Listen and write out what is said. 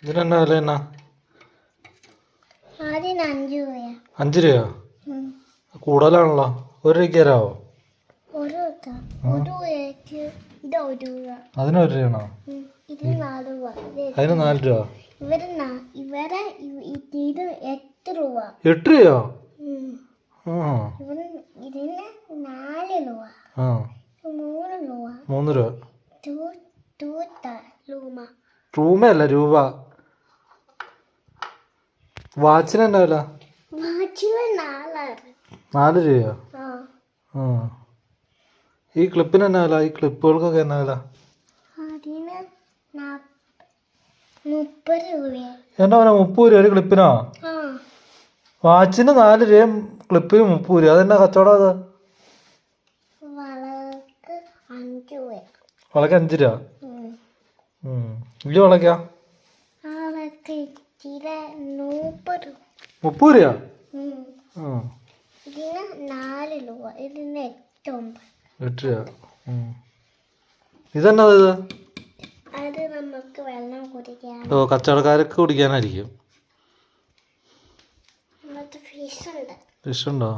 ഇതിനെന്നാ വില എന്നാ? അതിന് 5 രൂപയാ. 5 രൂപയോ? കൂടുതലാണല്ലോ. 1 രൂപയ്ക്ക് തരാമോ? ഇത് 1 രൂപ. അതിന് 1 രൂപയാണോ? ഇതിന് 4 രൂപ. അതിന് 4 രൂപ. ഇവരെ ഇത് 8 രൂപ. 8 രൂപയോ? ഇതിന് 4 രൂപ. 3 രൂപ. 3 രൂപ. രൂപ. രൂപ. വാച്ചിന് എന്നാ വില? 4 രൂപയോ? ഈ ക്ലിപ്പിന് എന്നാ വില? ഈ ക്ലിപ്പുകൾക്കൊക്കെ എന്നാ വില? അതിന് 30 രൂപയാ. എന്നാ 30 രൂപ ഒരു ക്ലിപ്പിനോ? വാച്ചിന് 4 രൂപയും ക്ലിപ്പിന് 30 രൂപ. അതെന്നാ കച്ചവടം അത്? വളക്ക് 5 രൂപ. ഈ വളക്കാ 30 രൂപ. ഇതിന് 4 രൂപ. ഇതിന് 8 രൂപ. ഇതെന്നാ ഇത്? അത് നമുക്ക് വെള്ളം കുടിക്കാൻ. കച്ചവടക്കാർക്ക് കുടിക്കാനായിരിക്കും. ഫിഷ് ഉണ്ട്. ഫിഷ് ഉണ്ടോ?